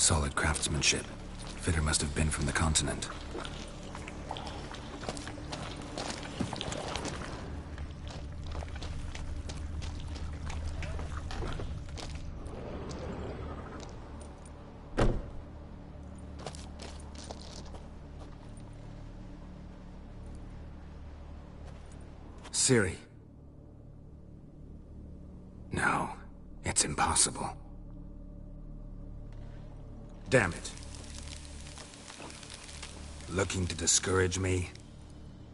Solid craftsmanship. Fitter must have been from the continent. Ciri. No, it's impossible. Damn it. Looking to discourage me?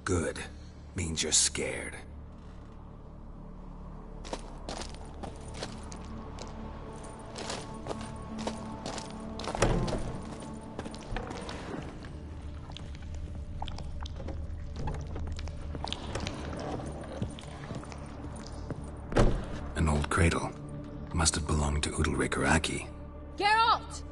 Good. Means you're scared. An old cradle. Must have belonged to Udalrikaraki. Geralt!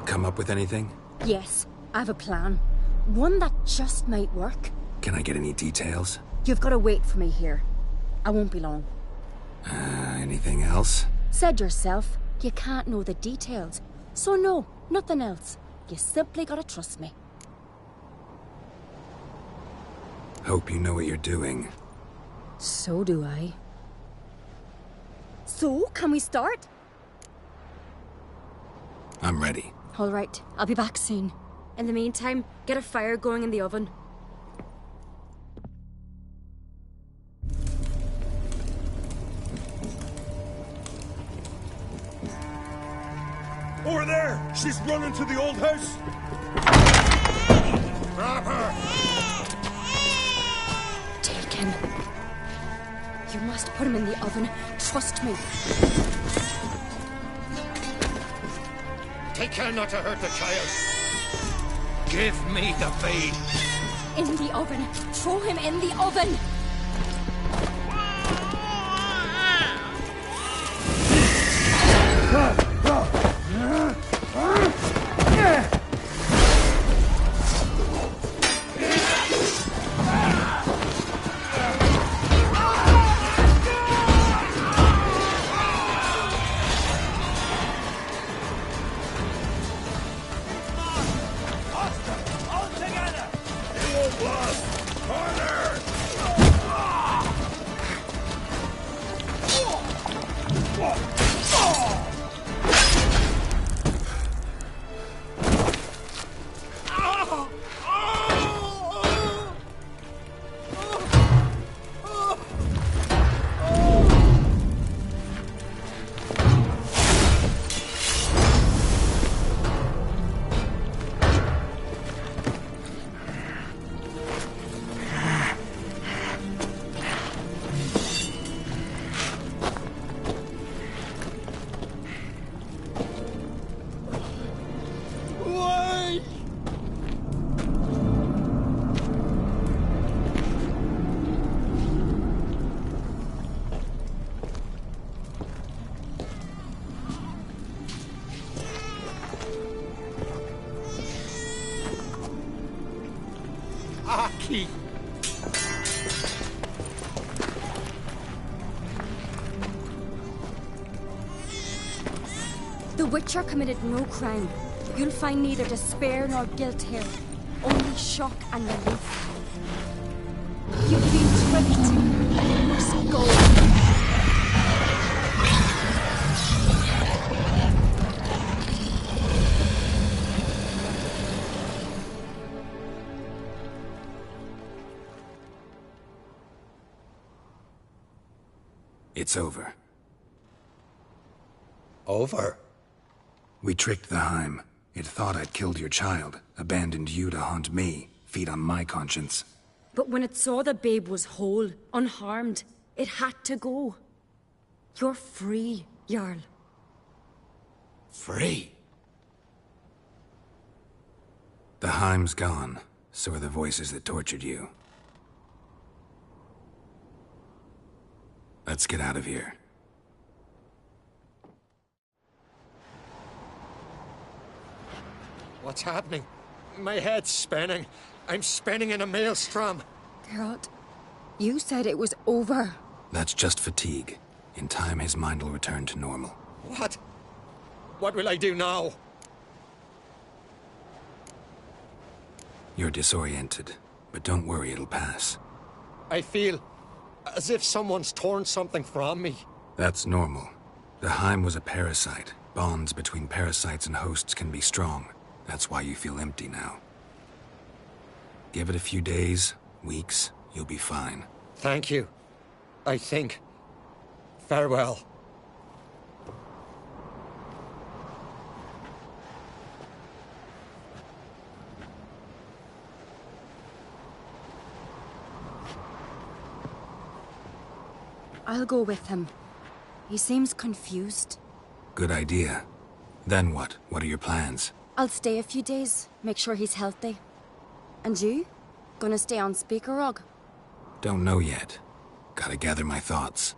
Come up with anything? Yes, I have a plan. One that just might work. Can I get any details? You've got to wait for me here. I won't be long. Anything else? Said yourself, you can't know the details. So no, nothing else. You simply gotta trust me. Hope you know what you're doing. So do I. So, can we start? I'm ready. All right, I'll be back soon. In the meantime, get a fire going in the oven. Over there! She's running to the old house! Grab her! Taken. You must put him in the oven. Trust me. Take care not to hurt the child. Give me the babe. In the oven. Throw him in the oven. Aki! The Witcher committed no crime. You'll find neither despair nor guilt here. Only shock and relief. You've been tricked. You must go. It's over. Over? We tricked the Heim. It thought I'd killed your child, abandoned you to haunt me, feed on my conscience. But when it saw the babe was whole, unharmed, it had to go. You're free, Jarl. Free? The Heim's gone, so are the voices that tortured you. Let's get out of here. What's happening? My head's spinning. I'm spinning in a maelstrom. Geralt, you said it was over. That's just fatigue. In time, his mind will return to normal. What? What will I do now? You're disoriented, but don't worry, it'll pass. I feel as if someone's torn something from me. That's normal. The Heim was a parasite. Bonds between parasites and hosts can be strong. That's why you feel empty now. Give it a few days, weeks, you'll be fine. Thank you. I think. Farewell. I'll go with him. He seems confused. Good idea. Then what? What are your plans? I'll stay a few days, make sure he's healthy. And you? Gonna stay on Speaker Rog? Don't know yet. Gotta gather my thoughts.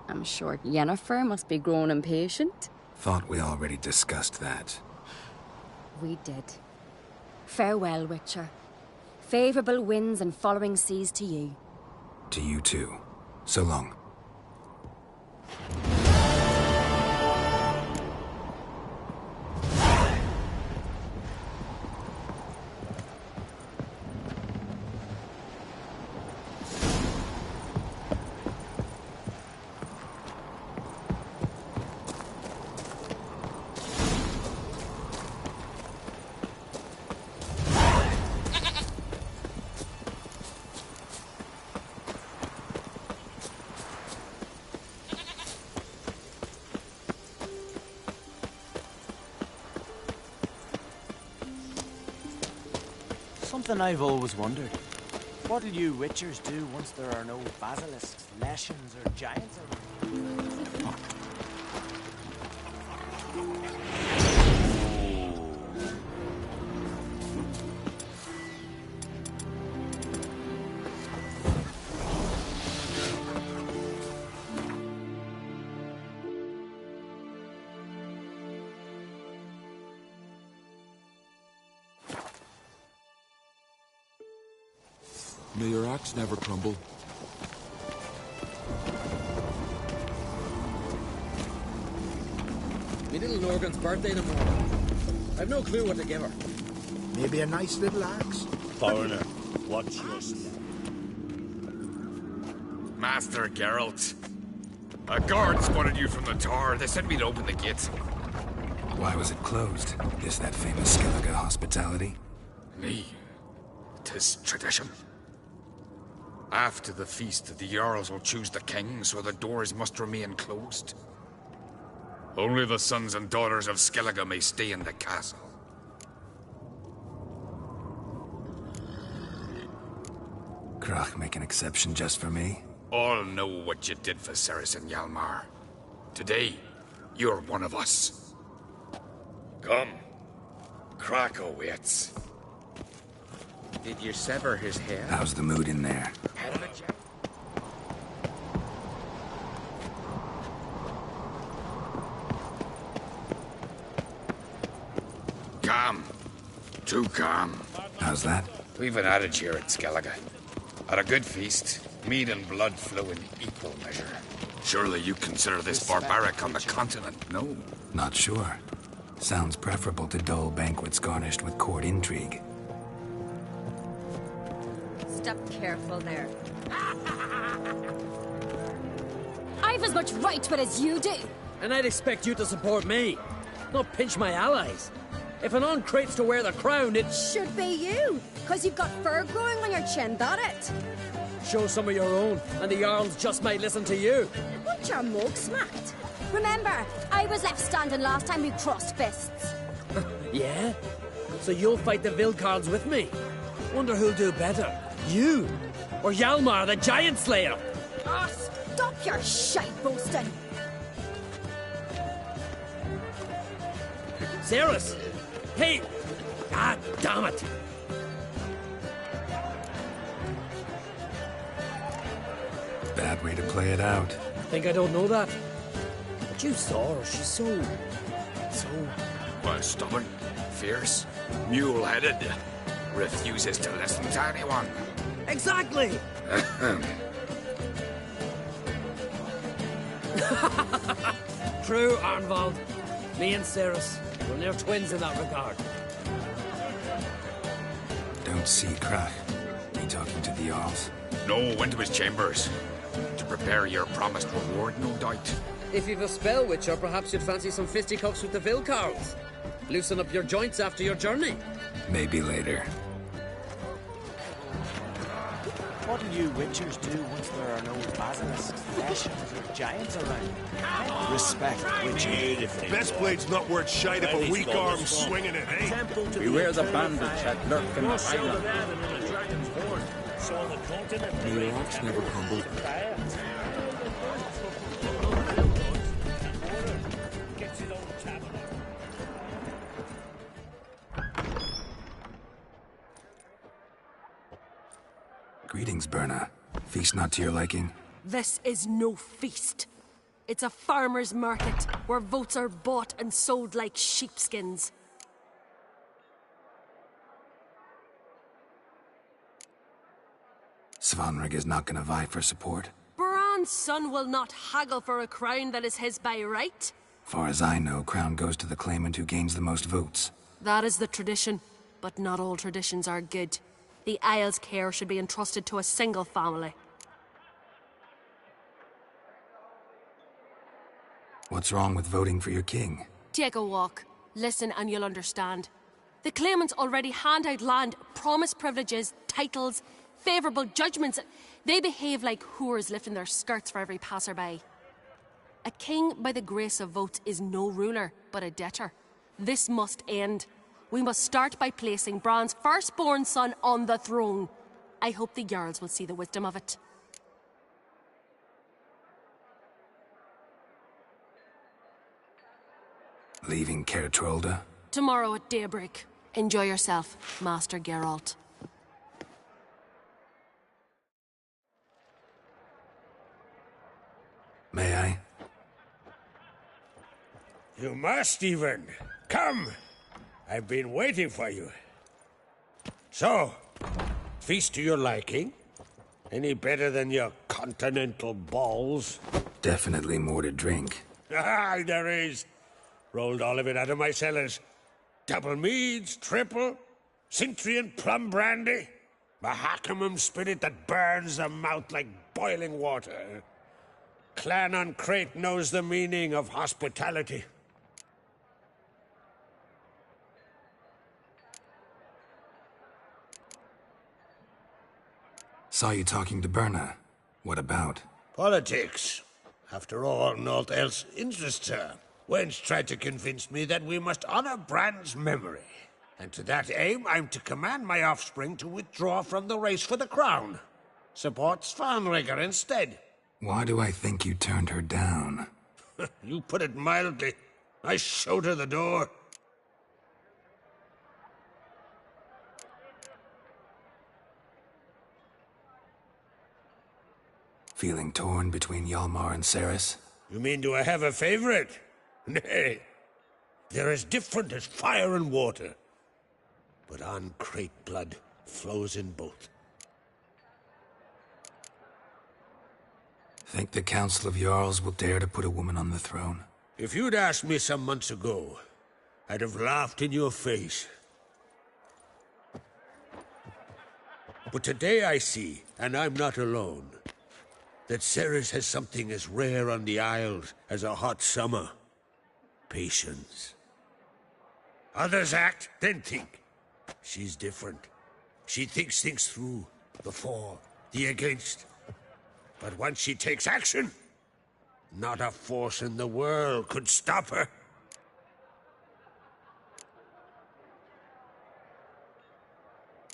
I'm sure Yennefer must be growing impatient. Thought we already discussed that. We did. Farewell, Witcher. Favorable winds and following seas to you. To you too. So long. Something I've always wondered. What'll you Witchers do once there are no basilisks, leshens, or giants around? May your axe never crumble. Me little Norgan's birthday tomorrow. I've no clue what to give her. Maybe a nice little axe. Foreigner, watch your step. Master Geralt. A guard spotted you from the tower. They said we'd open the gate. Why was it closed? Is that famous Skellige hospitality? Me. 'Tis tradition. After the feast, the Jarls will choose the king, so the doors must remain closed. Only the sons and daughters of Skellige may stay in the castle. Krach make an exception just for me? All know what you did for Ceres and Hjalmar. Today, you're one of us. Come. Craco waits. Did you sever his hair? How's the mood in there? Head of the jack. Calm. Too calm. How's that? We've an adage here at Skellige. At a good feast, meat and blood flow in equal measure. Surely you consider this barbaric on the continent, no? Not sure. Sounds preferable to dull banquets garnished with court intrigue. Step careful there. I've as much right to it as you do. And I'd expect you to support me, not pinch my allies. If an uncrate's to wear the crown, it Should be you, because you've got fur growing on your chin, that it? show some of your own, and the Jarls just might listen to you. Want your mug smacked? Remember, I was left standing last time we crossed fists. Yeah? So you'll fight the Vilcards with me? Wonder who'll do better, you or Hjalmar the Giant Slayer? Oh, stop your shite boasting. Ceres! Hey! Ah, damn it! Bad way to play it out. Think I don't know that? But you saw her, she's so... Well, stubborn, fierce, mule-headed. Refuses to listen to anyone. Exactly! True, Arnvald. Me and Ceres, we're near twins in that regard. Don't see Krach. You talking to the Jarls? No, went to his chambers. To prepare your promised reward, no doubt. If you've a spell, Witcher, perhaps you'd fancy some fisticuffs with the Vilcarls. Loosen up your joints after your journey. Maybe later. What'll you Witchers do once there are no basilisks, leshens, or giants around? Respect, Witcher. Best blade's not worth shite if a weak arm swinging it, eh? Beware the bandits that lurk in the island. May your axe never crumble. Greetings, Berna. Feast not to your liking? This is no feast. It's a farmer's market where votes are bought and sold like sheepskins. Svanrig is not gonna vie for support. Bran's son will not haggle for a crown that is his by right. Far as I know, crown goes to the claimant who gains the most votes. That is the tradition, but not all traditions are good. The Isle's care should be entrusted to a single family. What's wrong with voting for your king? Take a walk. Listen and you'll understand. The claimants already hand out land, promise privileges, titles, favourable judgments. They behave like whores lifting their skirts for every passerby. A king by the grace of votes is no ruler, but a debtor. This must end. We must start by placing Bran's firstborn son on the throne. I hope the Jarls will see the wisdom of it. Leaving Caer Trolda? Tomorrow at daybreak. Enjoy yourself, Master Geralt. May I? You must, even. Come! I've been waiting for you. So, feast to your liking? Any better than your continental balls? Definitely more to drink. Ah, there is. Rolled all of it out of my cellars. Double meads, triple, Cintrian plum brandy, Mahakimum spirit that burns the mouth like boiling water. Clan on Crate knows the meaning of hospitality. Saw you talking to Berna. What about? Politics. After all, naught else interests her. Wench tried to convince me that we must honor Bran's memory. And to that aim, I'm to command my offspring to withdraw from the race for the crown. Support Svanrigger instead. Why do I think you turned her down? You put it mildly. I showed her the door. Feeling torn between Hjalmar and Ceres? You mean, do I have a favorite? Nay. They're as different as fire and water. But on Crate blood flows in both. Think the Council of Jarls will dare to put a woman on the throne? If you'd asked me some months ago, I'd have laughed in your face. But today I see, and I'm not alone, that Ceres has something as rare on the Isles as a hot summer. Patience. Others act, then think. She's different. She thinks things through, the for, the against. But once she takes action, not a force in the world could stop her.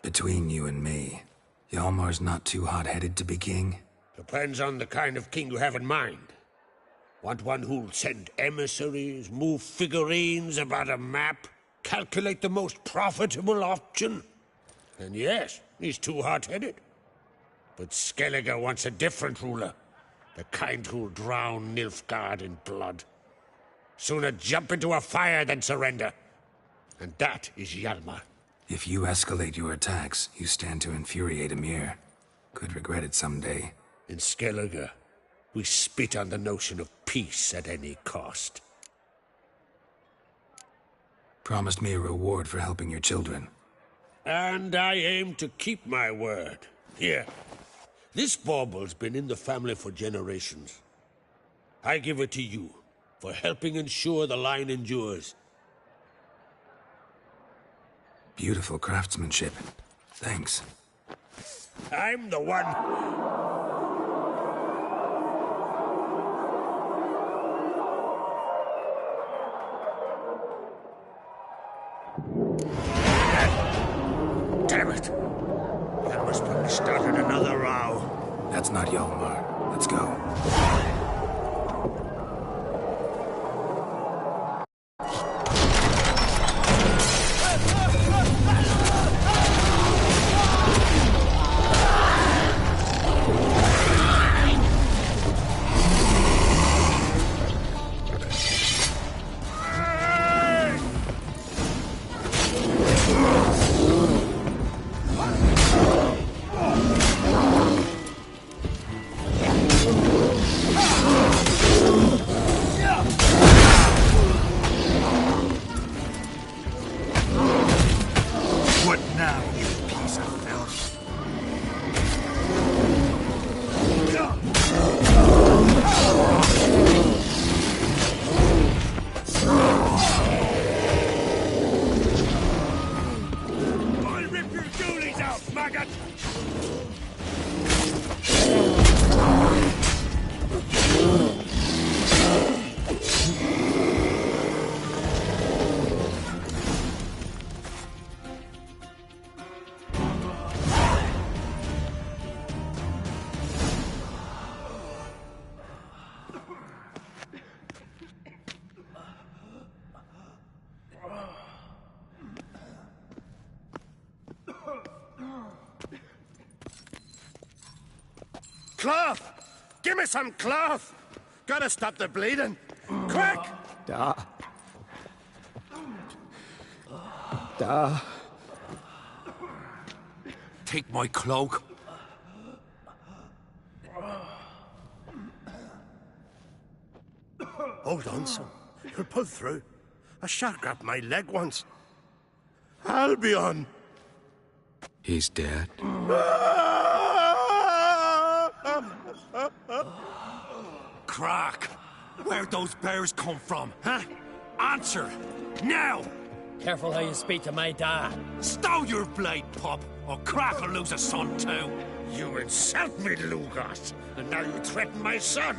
Between you and me, Hjalmar's not too hot-headed to be king? Depends on the kind of king you have in mind. Want one who'll send emissaries, move figurines about a map, calculate the most profitable option? And yes, he's too hot-headed. But Skellige wants a different ruler. The kind who'll drown Nilfgaard in blood. Sooner jump into a fire than surrender. And that is Hjalmar. If you escalate your attacks, you stand to infuriate Emir. Could regret it someday. In Skellige, we spit on the notion of peace at any cost. Promised me a reward for helping your children. And I aim to keep my word. Here, this bauble's been in the family for generations. I give it to you for helping ensure the line endures. Beautiful craftsmanship. Thanks. I'm the one. Damn it! That must have started another row. That's not Hjalmar. Let's go. Cloth! Give me some cloth! Gotta stop the bleeding. Quick! Da. Take my cloak. Hold on, son. You'll pull through. A shark grabbed my leg once. Albion! He's dead. Crack! Where'd those bears come from, huh? Answer! Now! Careful how you speak to my dad. Stow your blade, pup, or Crack will lose a son too. You insult me, Lugas, and now you threaten my son.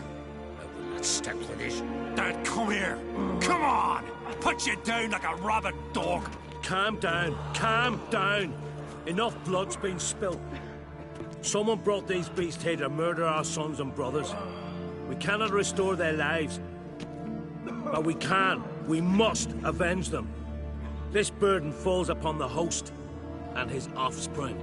I will not stand for this. Dad, come here. Come on! I'll put you down like a rabid dog. Calm down. Calm down. Enough blood's been spilled. Someone brought these beasts here to murder our sons and brothers. We cannot restore their lives. But we can. We must avenge them. This burden falls upon the host and his offspring.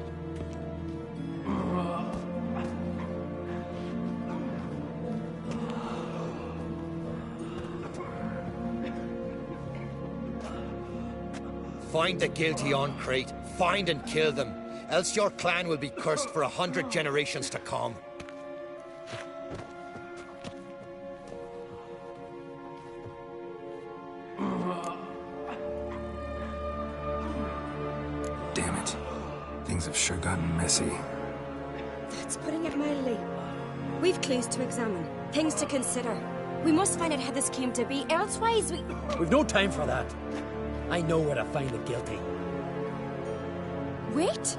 Find the guilty on Crate. Find and kill them. Else your clan will be cursed for 100 generations to come. Damn it. Things have sure gotten messy. That's putting it mildly. We've clues to examine, things to consider. We must find out how this came to be, elsewise We've no time for that. I know where to find the guilty. Wait!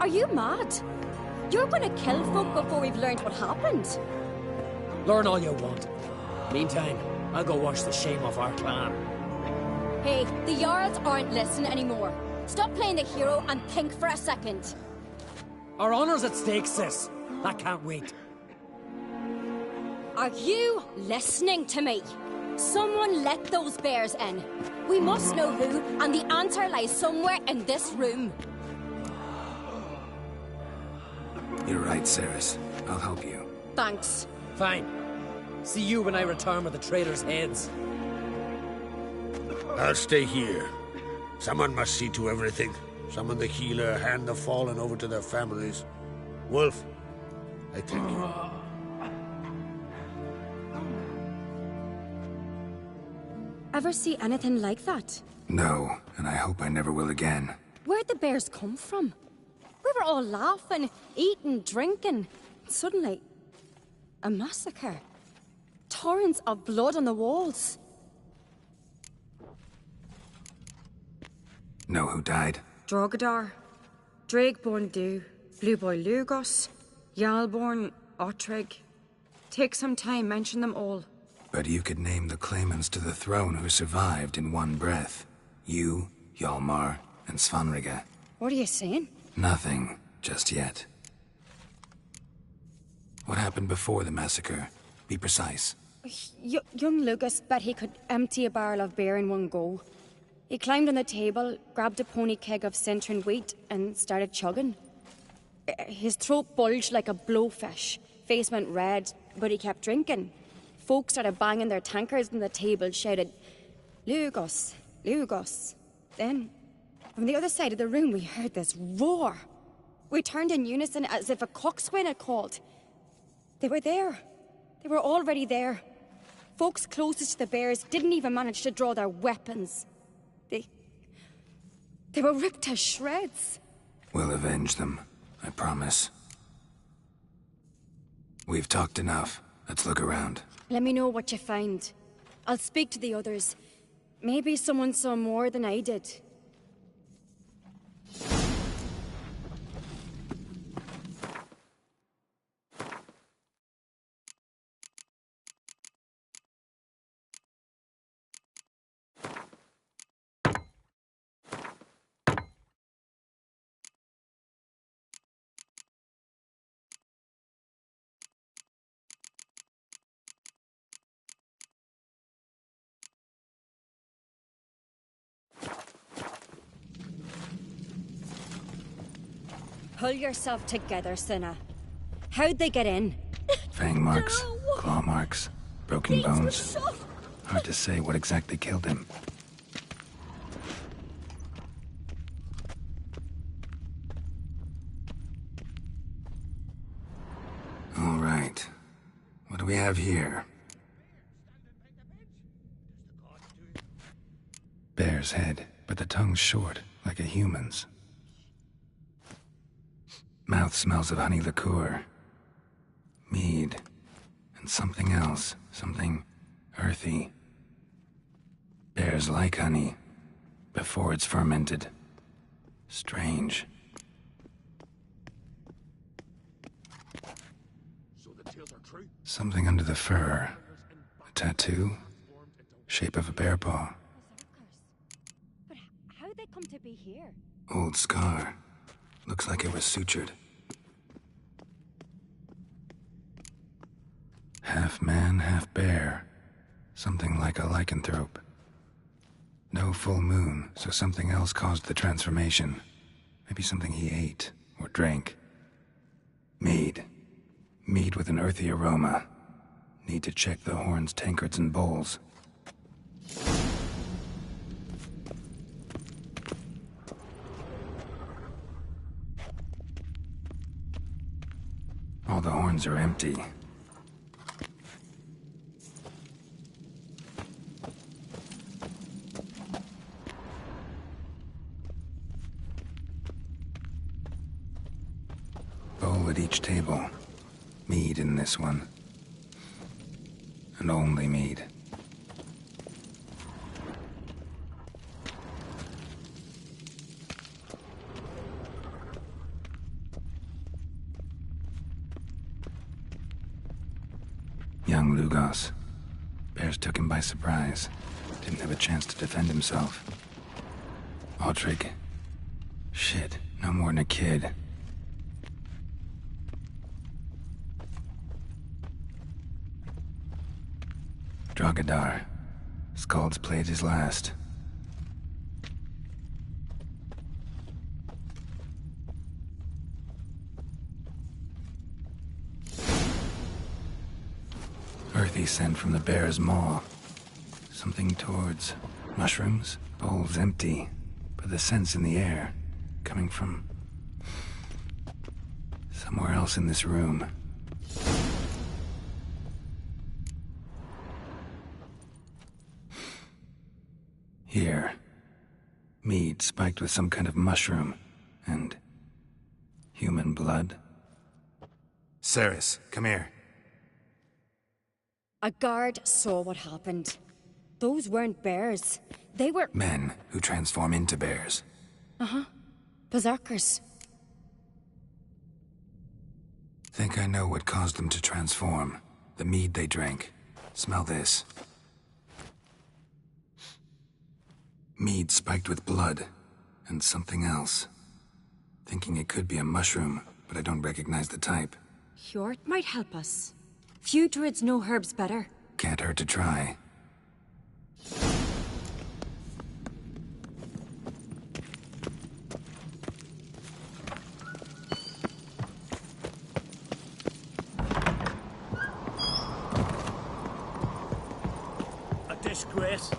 Are you mad? You're gonna kill folk before we've learned what happened? Learn all you want. Meantime, I'll go wash the shame off our clan. Hey, the Jarls aren't listening anymore. Stop playing the hero and think for a second. Our honor's at stake, sis. That can't wait. Are you listening to me? Someone let those bears in. We must know who, and the answer lies somewhere in this room. You're right, Ceres. I'll help you. Thanks. Fine. See you when I return with the traitors' heads. I'll stay here. Someone must see to everything. Summon the healer, hand the fallen over to their families. Wolf, I think. Ever see anything like that? No, and I hope I never will again. Where'd the bears come from? We were all laughing, eating, drinking. Suddenly, a massacre. Torrents of blood on the walls. Know who died? Drogadar, Drakeborn Du, Blue Boy Lugos, Yalborn, Ottrig. Take some time, mention them all. But you could name the claimants to the throne who survived in one breath. You, Hjalmar, and Svanrige. What are you saying? Nothing, just yet. What happened before the massacre? Be precise. Young Lucas bet he could empty a barrel of beer in one go. He climbed on the table, grabbed a pony keg of Centron wheat, and started chugging. His throat bulged like a blowfish, face went red, but he kept drinking. Folks started banging their tankards on the table, shouted, "Lugos, Lugos." Then, from the other side of the room, we heard this roar. We turned in unison as if a coxswain had called. They were there. They were already there. Folks closest to the bears didn't even manage to draw their weapons. They were ripped to shreds. We'll avenge them, I promise. We've talked enough. Let's look around. Let me know what you find. I'll speak to the others. Maybe someone saw more than I did. Pull yourself together, Cinna. How'd they get in? Fang marks, claw marks, broken bones. Hard to say what exactly killed him. All right. What do we have here? Bear's head, but the tongue's short, like a human's. Mouth smells of honey liqueur. Mead. And something else. Something earthy. Bears like honey. Before it's fermented. Strange. Something under the fur. A tattoo. Shape of a bear paw. But how'd they come to be here? Old scar. Looks like it was sutured. Half man, half bear. Something like a lycanthrope. No full moon, so something else caused the transformation. Maybe something he ate or drank. Mead. Mead with an earthy aroma. Need to check the horns, tankards, and bowls. All the horns are empty. Bowl at each table. Mead in this one. And only mead. Young Lugos. Bears took him by surprise. Didn't have a chance to defend himself. Ottrig. Shit, no more than a kid. Drogadar. Skald's played his last. Earthy scent from the bear's maw. Something towards mushrooms. Bowl's empty, but the scent's in the air. Coming from somewhere else in this room. Here. Mead spiked with some kind of mushroom. And... human blood. Ceres, come here. A guard saw what happened. Those weren't bears. They were... Men who transform into bears. Uh-huh. Berserkers. Think I know what caused them to transform. The mead they drank. Smell this. Mead spiked with blood. And something else. Thinking it could be a mushroom, but I don't recognize the type. Hjort might help us. Few druids know herbs better. Can't hurt to try. A disgrace.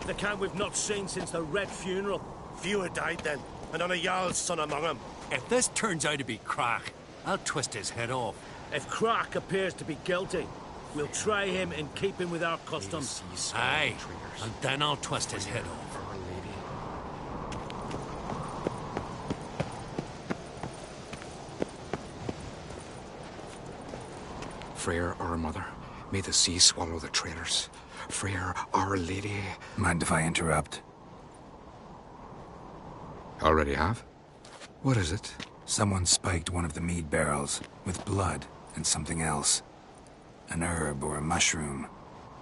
The kind we've not seen since the Red Funeral. Few had died then, and on a Jarl's son among them. If this turns out to be Crack, I'll twist his head off. If Crack appears to be guilty, we'll try him in keeping with our customs. Aye, and then I'll twist his head off. Freyr, our mother, may the sea swallow the traitors. Freyr, our lady. Mind if I interrupt? Already have? What is it? Someone spiked one of the mead barrels with blood and something else. An herb or a mushroom.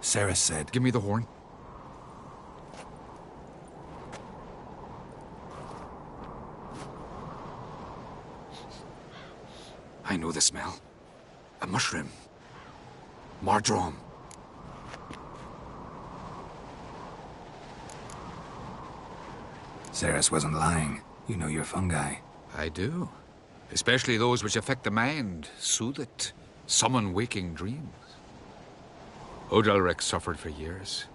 Ceres said... Give me the horn. I know the smell. A mushroom. Mardrome. Ceres wasn't lying. You know your fungi. I do. Especially those which affect the mind, soothe it, summon waking dreams. Odalric suffered for years.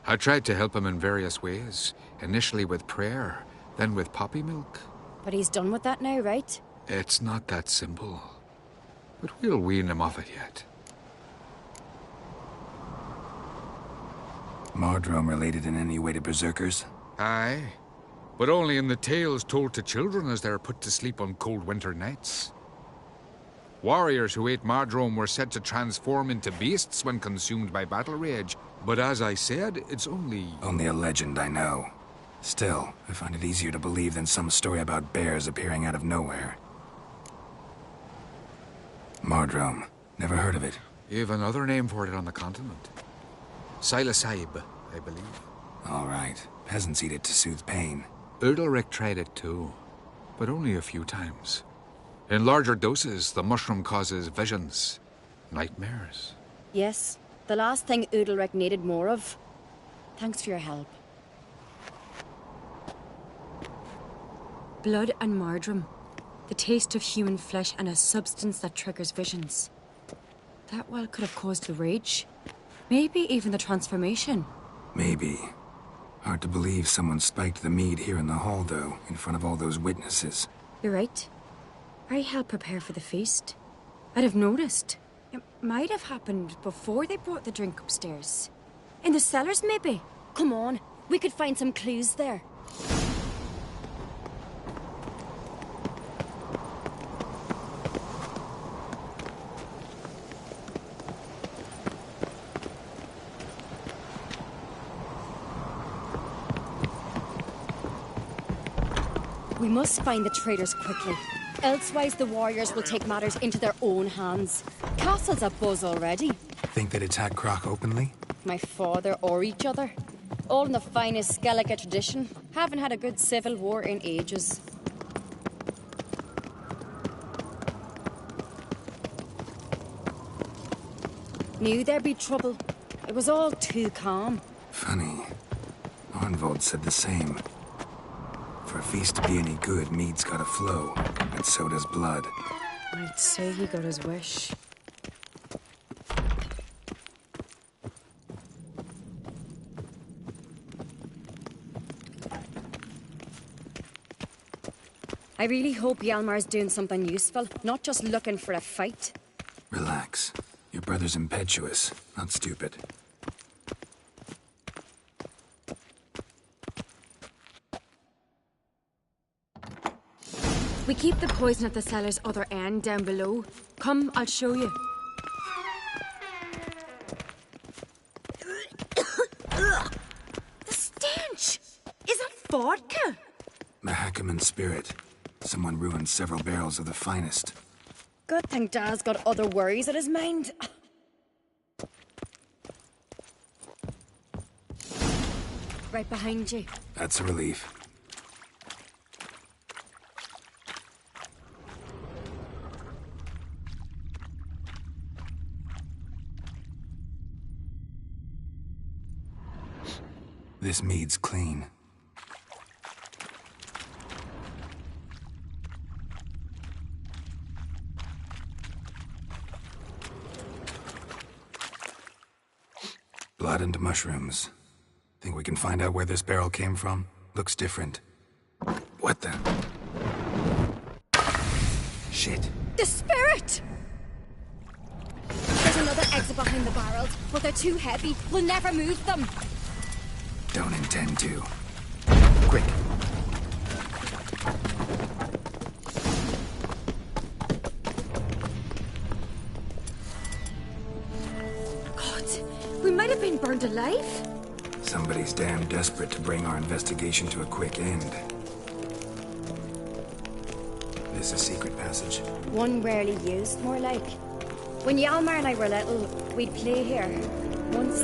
I tried to help him in various ways, initially with prayer, then with poppy milk. But he's done with that now, right? It's not that simple. But we'll wean him off it yet. Mardrome related in any way to berserkers? Aye. But only in the tales told to children as they're put to sleep on cold winter nights. Warriors who ate Mardrome were said to transform into beasts when consumed by battle rage. But as I said, it's only... Only a legend, I know. Still, I find it easier to believe than some story about bears appearing out of nowhere. Mardrome. Never heard of it. You've another name for it on the continent. Silasaib, I believe. All right. Peasants eat it to soothe pain. Udalric tried it too, but only a few times. In larger doses, the mushroom causes visions, nightmares. Yes, the last thing Udalric needed more of. Thanks for your help. Blood and Mardrome. The taste of human flesh and a substance that triggers visions. That well could have caused the rage. Maybe even the transformation. Maybe. Hard to believe someone spiked the mead here in the hall, though, in front of all those witnesses. You're right. I helped prepare for the feast. I'd have noticed. It might have happened before they brought the drink upstairs. In the cellars, maybe. Come on, we could find some clues there. We must find the traitors quickly. Elsewise, the warriors will take matters into their own hands. Castle's abuzz already. Think they'd attack Croc openly? My father or each other. All in the finest Skellige tradition. Haven't had a good civil war in ages. Knew there'd be trouble. It was all too calm. Funny. Arnvold said the same. For a feast to be any good, mead's gotta flow, and so does blood. I'd say he got his wish. I really hope Hjalmar's doing something useful, not just looking for a fight. Relax. Your brother's impetuous, not stupid. We keep the poison at the cellar's other end down below. Come, I'll show you. The stench! Is that vodka? Mahakaman spirit. Someone ruined several barrels of the finest. Good thing Dad's got other worries at his mind. Right behind you. That's a relief. This mead's clean. Blood and mushrooms. Think we can find out where this barrel came from? Looks different. What the? Shit. The spirit! There's another exit behind the barrels, but they're too heavy. We'll never move them. Don't intend to. Quick. God, we might have been burned alive. Somebody's damn desperate to bring our investigation to a quick end. This a secret passage? One rarely used, more like. When Yalmar and I were little, we'd play here. Once...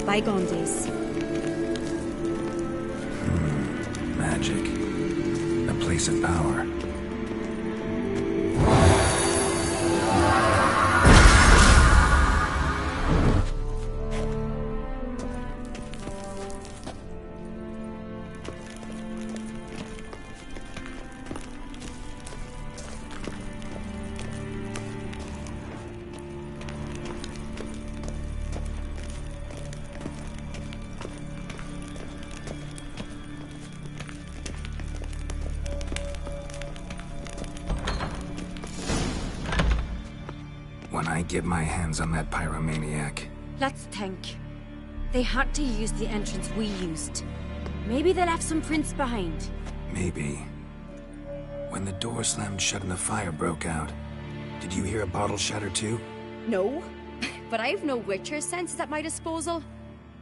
bygone days. Magic. A place of power. When I get my hands on that pyromaniac. Let's think. They had to use the entrance we used. Maybe they left some prints behind. Maybe. When the door slammed shut and the fire broke out, did you hear a bottle shatter too? No, but I've no Witcher senses at my disposal.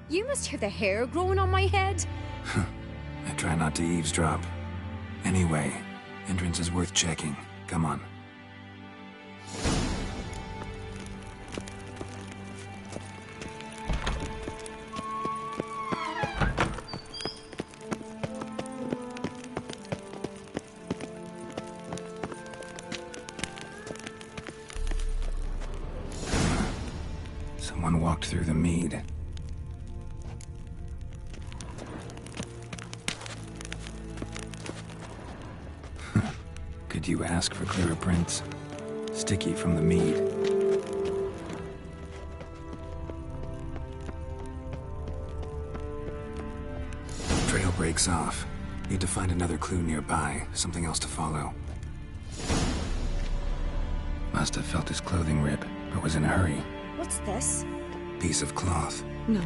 You must hear the hair growing on my head. I try not to eavesdrop. Anyway, entrance is worth checking. Come on. Someone walked through the mead. Could you ask for clearer prints? Sticky from the mead. Trail breaks off. Need to find another clue nearby. Something else to follow. Must have felt his clothing rip, but was in a hurry. What's this? Piece of cloth. No,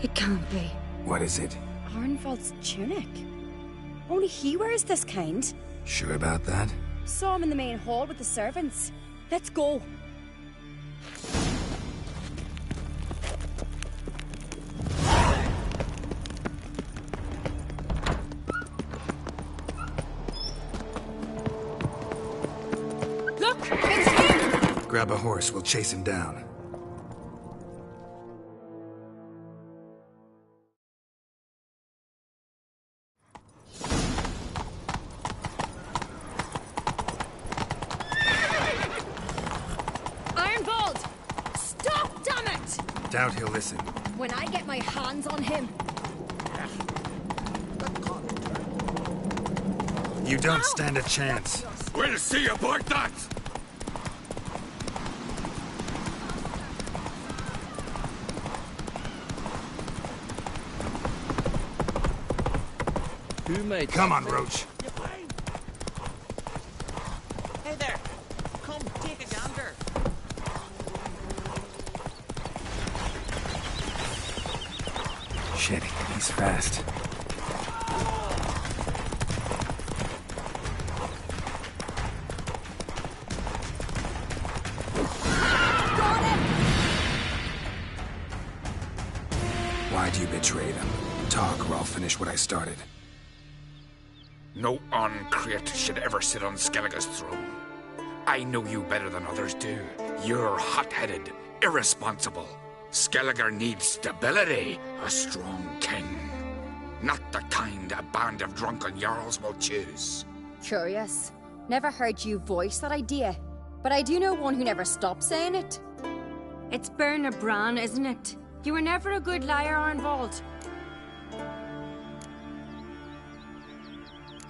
it can't be. What is it? Arnvald's tunic. Only he wears this kind. Sure about that? Saw him in the main hall with the servants. Let's go. Look! It's him! Grab a horse, we'll chase him down. Arnvald! Stop, damn it! Doubt he'll listen. When I get my hands on him... You don't stand a chance. We'll see about that! Who made Come on, Roach. Hey there! Come, take a gander! Shit, he's fast. Why'd you betray them? Talk, or I'll finish what I started. No on-crate should ever sit on Skellige's throne. I know you better than others do. You're hot-headed, irresponsible. Skellige needs stability, a strong king. Not the kind a band of drunken jarls will choose. Curious. Never heard you voice that idea. But I do know one who never stops saying it. It's Berna Bran, isn't it? You were never a good liar, Arnvald.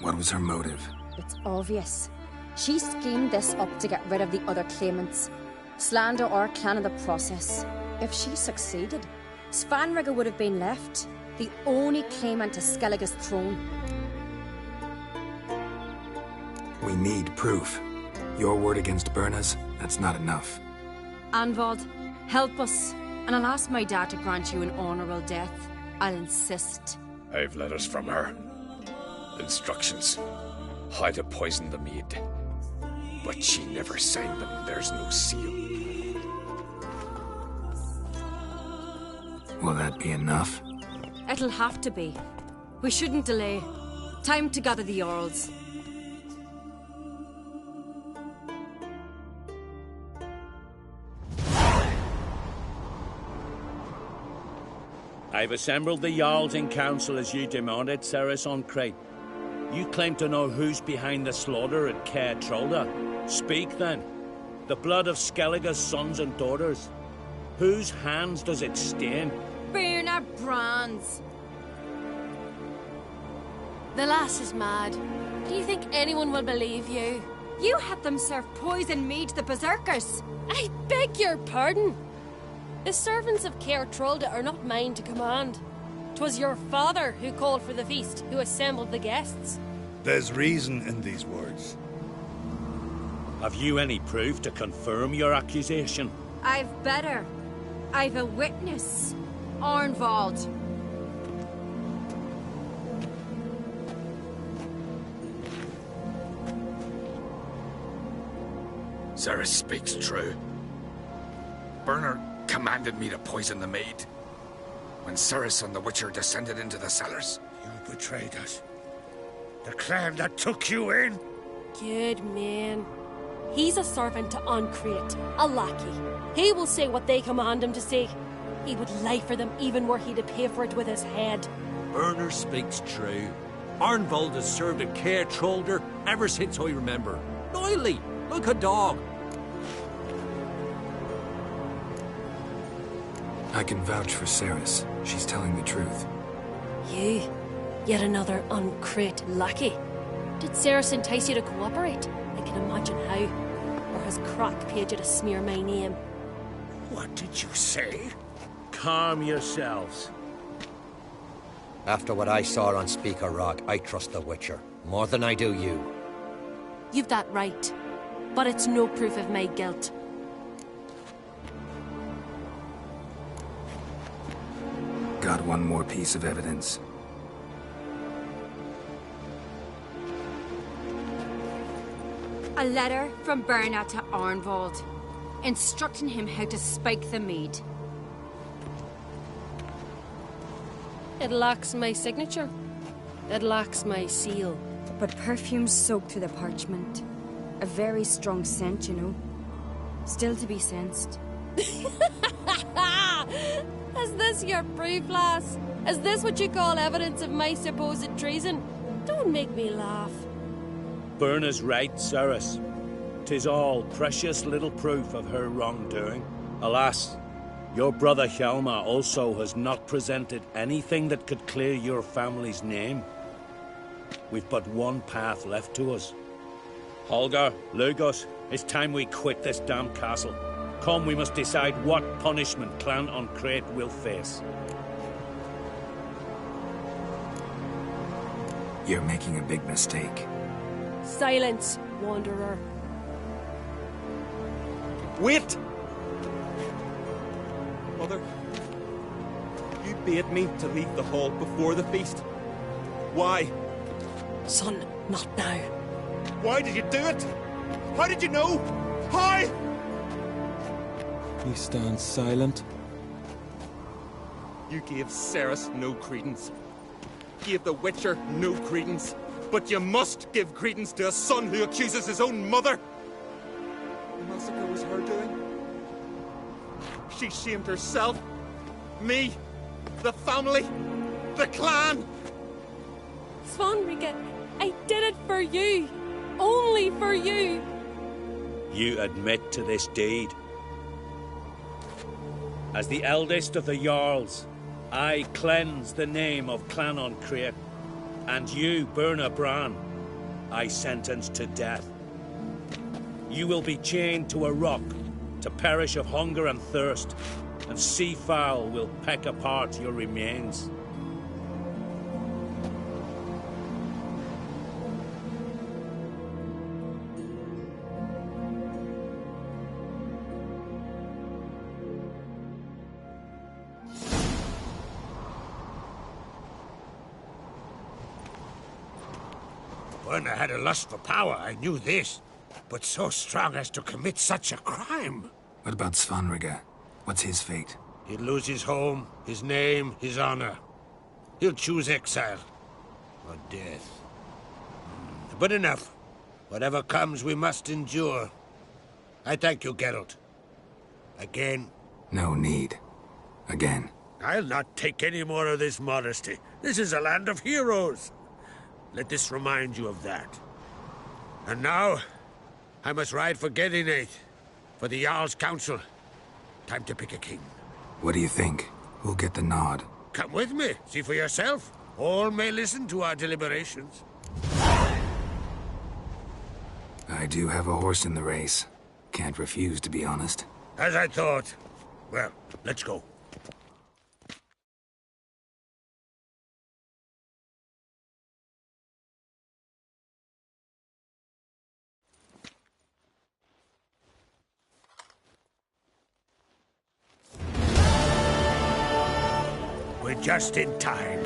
What was her motive? It's obvious. She schemed this up to get rid of the other claimants. Slander our clan in the process. If she succeeded, Svanrige would have been left, the only claimant to Skellige's throne. We need proof. Your word against Berna's, that's not enough. Arnvald, help us, and I'll ask my dad to grant you an honourable death. I'll insist. I've letters from her. Instructions. How to poison the mead. But she never signed them. There's no seal. Will that be enough? It'll have to be. We shouldn't delay. Time to gather the Jarls. I've assembled the Jarls in council as you demanded, Ceres on Crate. You claim to know who's behind the slaughter at Caer Trolda. Speak then. The blood of Skellige's sons and daughters. Whose hands does it stain? Berna Bran's. The lass is mad. Do you think anyone will believe you? You had them serve poison mead to the berserkers. I beg your pardon. The servants of Caer Trolda are not mine to command. 'Twas your father who called for the feast, who assembled the guests. There's reason in these words. Have you any proof to confirm your accusation? I've better. I've a witness. Arnvald. Ceres speaks true. Berna commanded me to poison the maid. When Ceres and the Witcher descended into the cellars. You betrayed us. The clan that took you in. Good man. He's a servant to Ancrete, a lackey. He will say what they command him to say. He would lie for them even were he to pay for it with his head. Berner speaks true. Arnvald has served at Caer Trolder ever since I remember. Loyally, like a dog. I can vouch for Ceres. She's telling the truth. You? Yet another Ancrete lackey? Did Ceres entice you to cooperate? I can imagine how. Or has Crack paid you to smear my name? What did you say? Calm yourselves. After what I saw on Speaker Rock, I trust the Witcher. More than I do you. You've that right. But it's no proof of my guilt. Got one more piece of evidence. A letter from Berna to Arnvald, instructing him how to spike the mead. It lacks my signature. It lacks my seal. But perfume soaked through the parchment. A very strong scent, you know. Still to be sensed. Is this your proof, lass? Is this what you call evidence of my supposed treason? Don't make me laugh. Berna's right, Ceres. 'Tis all precious little proof of her wrongdoing. Alas, your brother Hjalmar also has not presented anything that could clear your family's name. We've but one path left to us. Holger, Lugos, it's time we quit this damn castle. Come, we must decide what punishment Clan Ancrete will face. You're making a big mistake. Silence, wanderer. Wait! Mother, you bade me to leave the hall before the feast. Why? Son, not now. Why did you do it? How did you know? How? He stands silent. You gave Ceres no credence. Gave the Witcher no credence. But you must give credence to a son who accuses his own mother. The massacre was her doing. She shamed herself, me, the family, the clan. Svanrige, I did it for you. Only for you. You admit to this deed. As the eldest of the Jarls, I cleanse the name of Clan on Crete, and you, Berna Bran, I sentence to death. You will be chained to a rock to perish of hunger and thirst, and sea fowl will peck apart your remains. When I had a lust for power, I knew this. But so strong as to commit such a crime. What about Svanrige? What's his fate? He'll lose his home, his name, his honor. He'll choose exile. Or death. But enough. Whatever comes, we must endure. I thank you, Geralt. Again. No need. Again. I'll not take any more of this modesty. This is a land of heroes. Let this remind you of that. And now, I must ride for Gedinate, for the Jarl's Council. Time to pick a king. What do you think? Who'll get the nod? Come with me, see for yourself. All may listen to our deliberations. I do have a horse in the race. Can't refuse, to be honest. As I thought. Well, let's go. We're just in time.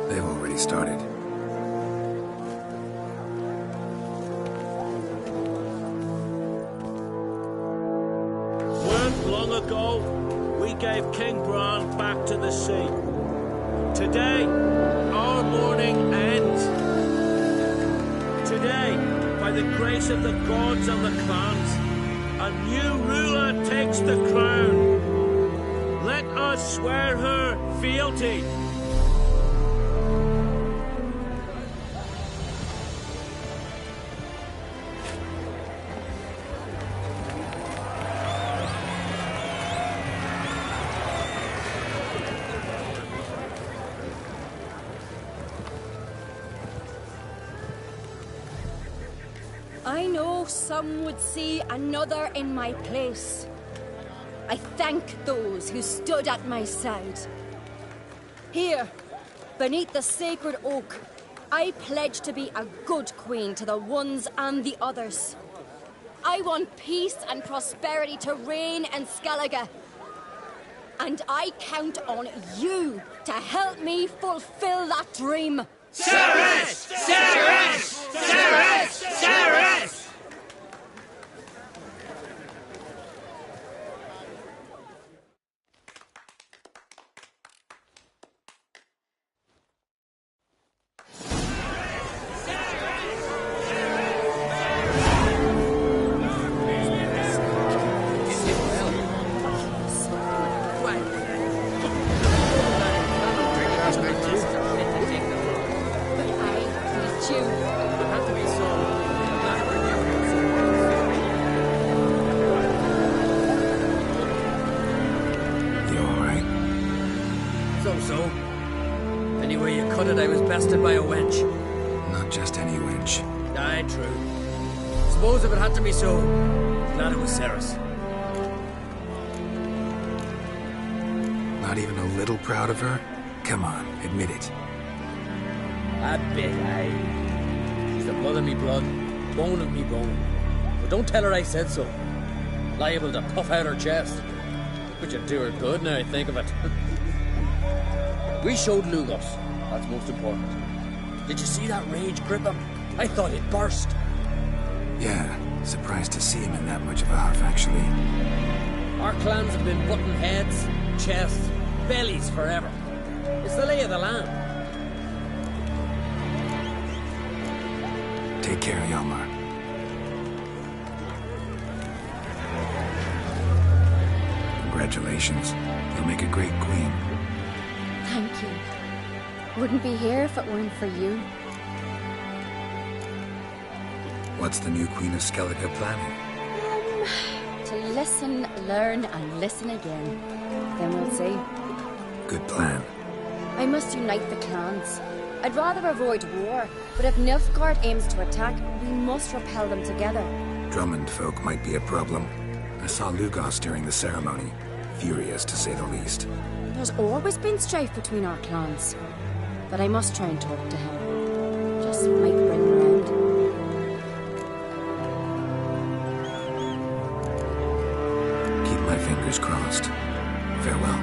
They've already started. Weren't long ago, we gave King Bran back to the sea. Today, our mourning ends. Today, by the grace of the gods and the clans, a new ruler takes the crown. Let us swear her fealty. I know some would see another in my place. I thank those who stood at my side. Here, beneath the sacred oak, I pledge to be a good queen to the ones and the others. I want peace and prosperity to reign in Skellige. And I count on you to help me fulfill that dream. Ceres! Ceres! Ceres! Ceres! Bested by a wench. Not just any wench. Aye, true. Suppose if it had to be so, glad it was Ceres. Not even a little proud of her? Come on, admit it. A bit, aye. She's the blood of me blood, bone of me bone. But don't tell her I said so. Liable to puff out her chest. Which would do her good now I think of it. We showed Lugos. That's most important. Did you see that rage grip him? I thought he'd burst. Yeah, surprised to see him in that much of a huff, actually. Our clans have been butting heads, chests, bellies forever. It's the lay of the land. Take care, Hjalmar. Congratulations. You'll make a great queen. Thank you. Wouldn't be here if it weren't for you. What's the new Queen of Skellige planning? To listen, learn, and listen again. Then we'll see. Good plan. I must unite the clans. I'd rather avoid war, but if Nilfgaard aims to attack, we must repel them together. Drummond folk might be a problem. I saw Lugos during the ceremony. Furious, to say the least. There's always been strife between our clans. But I must try and talk to him. Just might bring him around. Keep my fingers crossed. Farewell.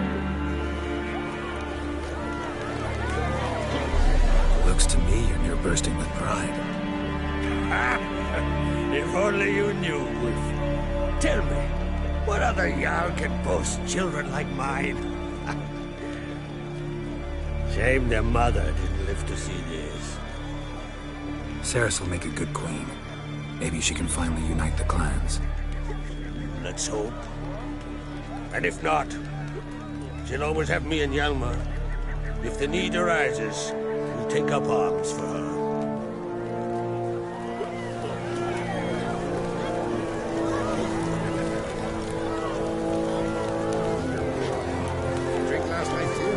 Looks to me you're near bursting with pride. If only you knew, Wolf. Tell me, what other Jarl can boast children like mine? Shame their mother didn't live to see this. Cerys will make a good queen. Maybe she can finally unite the clans. Let's hope. And if not, she'll always have me and Hjalmar. If the need arises, we'll take up arms for her. Drink last night too?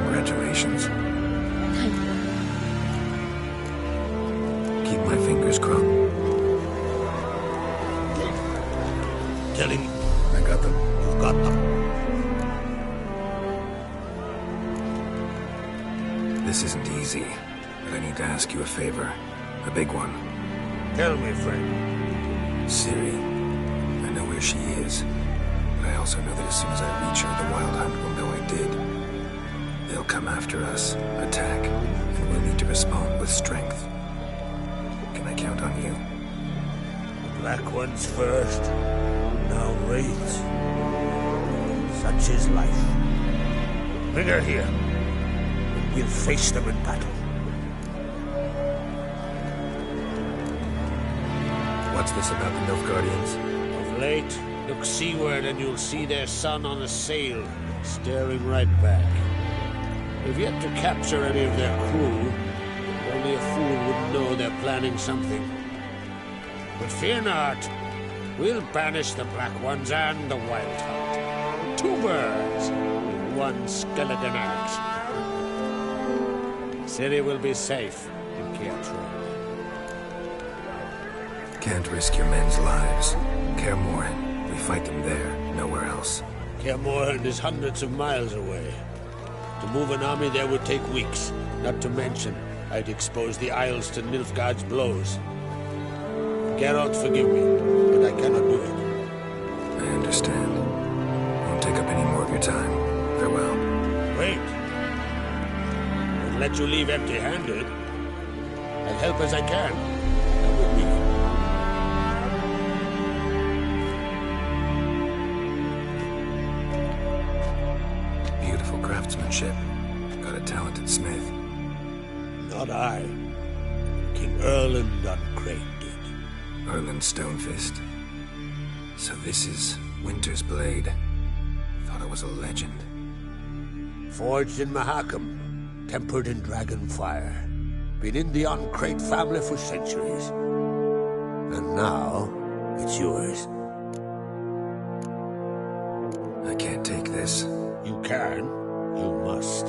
Congratulations. Keep my fingers crossed. Tell him I got them. you've got them. This isn't easy, but I need to ask you a favor. A big one. Tell me, friend. Ciri. I know where she is, but I also know that as soon as I reach her, the Wild Hunt will know I did. They'll come after us, attack, and we'll need to respond with strength. Can I count on you? The Black Ones first, now Wraiths. Such is life. Bring her here. We'll face them in battle. What's this about the Nilfgaardians? Of late, look seaward and you'll see their sun on a sail, staring right back. We've yet to capture any of their crew. Only a fool would know they're planning something. But fear not. We'll banish the Black Ones and the Wild Hunt. Two birds with one skeleton axe. Ciri will be safe in Caertrol. Can't risk your men's lives. Kaer Morhen. We fight them there, nowhere else. Kaer Morhen is hundreds of miles away. To move an army there would take weeks. Not to mention, I'd expose the Isles to Nilfgaard's blows. Geralt, forgive me, but I cannot do it. I understand. Won't take up any more of your time. Farewell. Wait. Won't let you leave empty-handed. I'll help as I can. Come with me. Beautiful craftsmanship. Got a talented smith. Not I. King Erland Uncrate did. Erland Stonefist. So this is Winter's Blade. Thought it was a legend. Forged in Mahakam. Tempered in dragon fire. Been in the Uncrate family for centuries. And now, it's yours. I can't take this. You can. You must.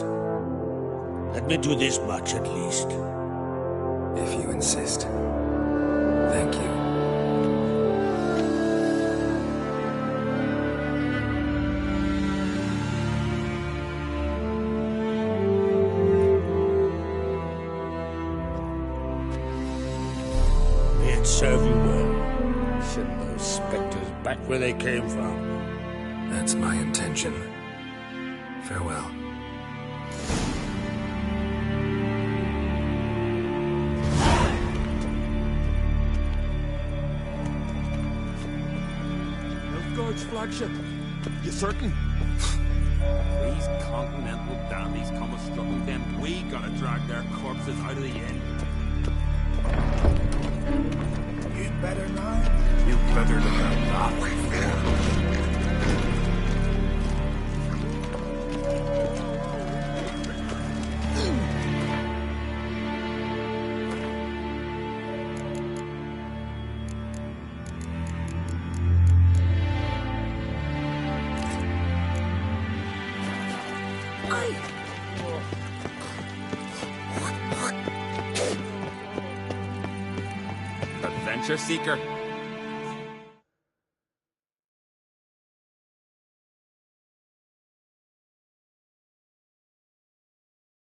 Let me do this much at least. If you insist. Thank you. May it serve you well. Send those specters back where they came from. That's my intention. Farewell. Lord's flagship. You certain? These continental dandies come a struggling, then we gotta drag their corpses out of the inn. You'd better not. You better look out that. Adventure seeker.